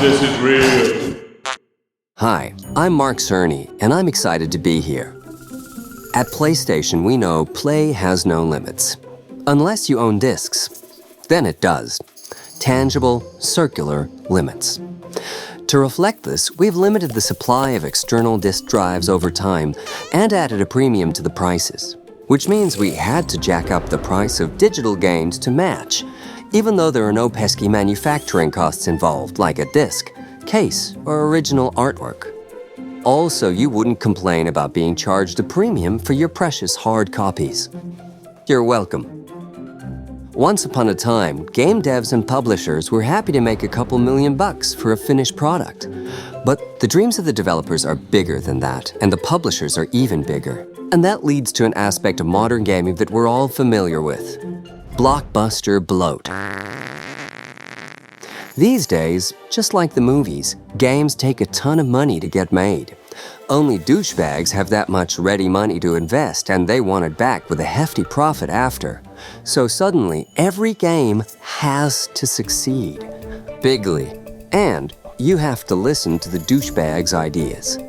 This is real. Hi, I'm Mark Cerny, and I'm excited to be here. At PlayStation, we know play has no limits. Unless you own discs. Then it does. Tangible, circular limits. To reflect this, we've limited the supply of external disk drives over time and added a premium to the prices, which means we had to jack up the price of digital games to match, even though there are no pesky manufacturing costs involved like a disc, case, or original artwork. Also, you wouldn't complain about being charged a premium for your precious hard copies. You're welcome. Once upon a time, game devs and publishers were happy to make a couple $1,000,000 for a finished product. But the dreams of the developers are bigger than that, and the publishers are even bigger. And that leads to an aspect of modern gaming that we're all familiar with: blockbuster bloat. These days, just like the movies, games take a ton of money to get made. Only douchebags have that much ready money to invest, and they want it back with a hefty profit after. So suddenly, every game has to succeed. Bigly. And you have to listen to the douchebag's ideas.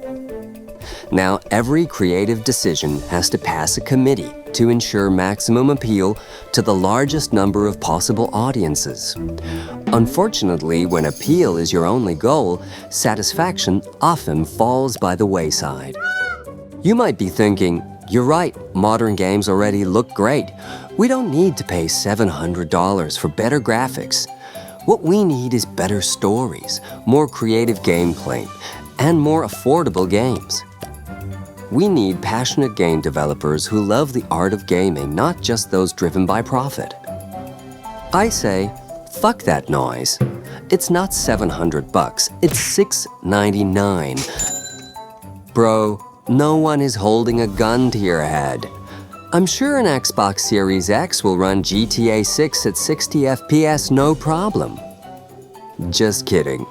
Now, every creative decision has to pass a committee to ensure maximum appeal to the largest number of possible audiences. Unfortunately, when appeal is your only goal, satisfaction often falls by the wayside. You might be thinking, you're right, modern games already look great. We don't need to pay $700 for better graphics. What we need is better stories, more creative gameplay, and more affordable games. We need passionate game developers who love the art of gaming, not just those driven by profit. I say, fuck that noise. It's not $700, it's $699. Bro, no one is holding a gun to your head. I'm sure an Xbox Series X will run GTA 6 at 60 FPS no problem. Just kidding.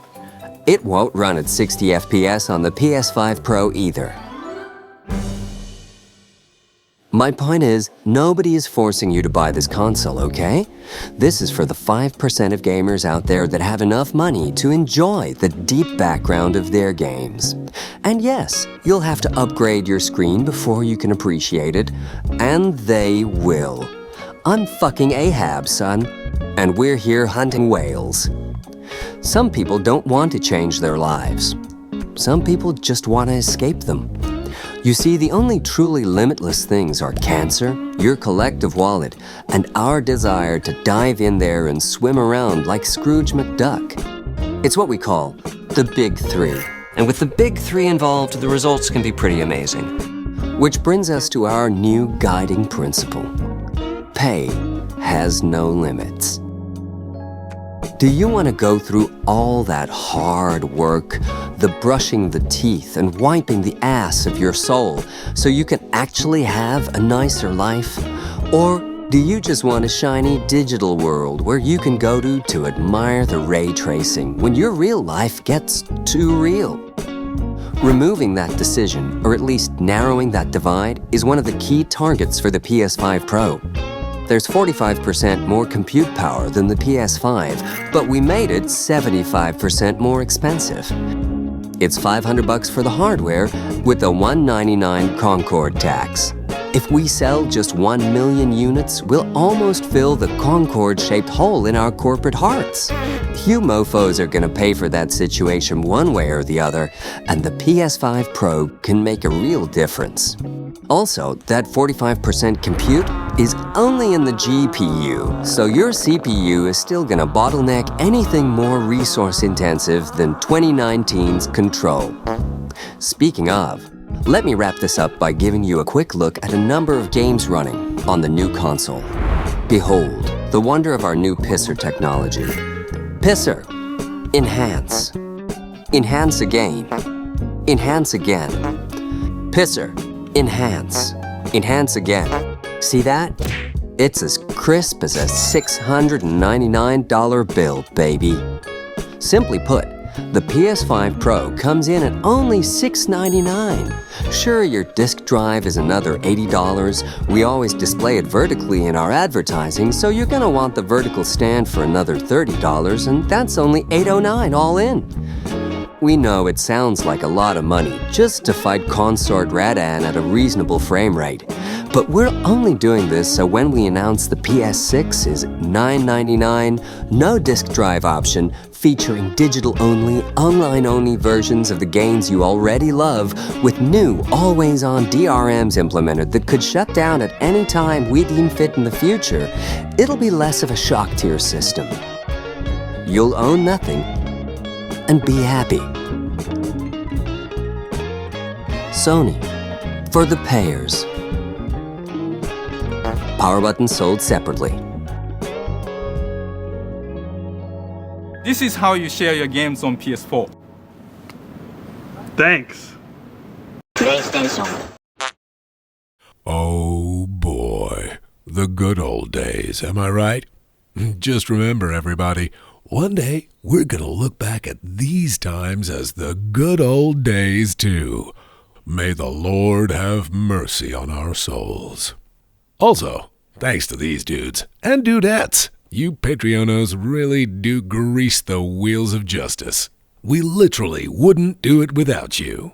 It won't run at 60 FPS on the PS5 Pro either. My point is, nobody is forcing you to buy this console, okay? This is for the 5% of gamers out there that have enough money to enjoy the deep background of their games. And yes, you'll have to upgrade your screen before you can appreciate it, and they will. I'm fucking Ahab, son, and we're here hunting whales. Some people don't want to change their lives. Some people just want to escape them. You see, the only truly limitless things are cancer, your collective wallet, and our desire to dive in there and swim around like Scrooge McDuck. It's what we call the Big Three. And with the Big Three involved, the results can be pretty amazing. Which brings us to our new guiding principle. Pay has no limits. Do you want to go through all that hard work, the brushing the teeth and wiping the ass of your soul so you can actually have a nicer life? Or do you just want a shiny digital world where you can go to admire the ray tracing when your real life gets too real? Removing that decision, or at least narrowing that divide, is one of the key targets for the Ps5 Pro. There's 45% more compute power than the PS5, but we made it 75% more expensive. It's $500 for the hardware with a $199 Concord tax. If we sell just 1 million units, we'll almost fill the Concord-shaped hole in our corporate hearts. You mofos are gonna pay for that situation one way or the other, and the PS5 Pro can make a real difference. Also, that 45% compute is only in the GPU, so your CPU is still gonna bottleneck anything more resource-intensive than 2019's Control. Speaking of, let me wrap this up by giving you a quick look at a number of games running on the new console. Behold, the wonder of our new Pisser technology. Pisser, enhance. Enhance again. Enhance again. Pisser, enhance. Enhance again. See that? It's as crisp as a $699 bill, baby. Simply put, The PS5 Pro comes in at only $699. Sure, your disk drive is another $80. We always display it vertically in our advertising, so you're gonna want the vertical stand for another $30, and that's only $809 all in. We know it sounds like a lot of money just to fight consort Radan at a reasonable frame rate. But we're only doing this so when we announce the PS6 is $999, no disk drive option, featuring digital-only, online-only versions of the games you already love, with new always-on DRMs implemented that could shut down at any time we deem fit in the future, it'll be less of a shock to your system. You'll own nothing and be happy. Sony, for the payers. Power buttons sold separately. This is how you share your games on PS4. Thanks. Paystation. Oh boy, the good old days, am I right? Just remember, everybody, one day we're gonna look back at these times as the good old days too. May the Lord have mercy on our souls. Also, thanks to these dudes and dudettes, you Patreonos really do grease the wheels of justice. We literally wouldn't do it without you.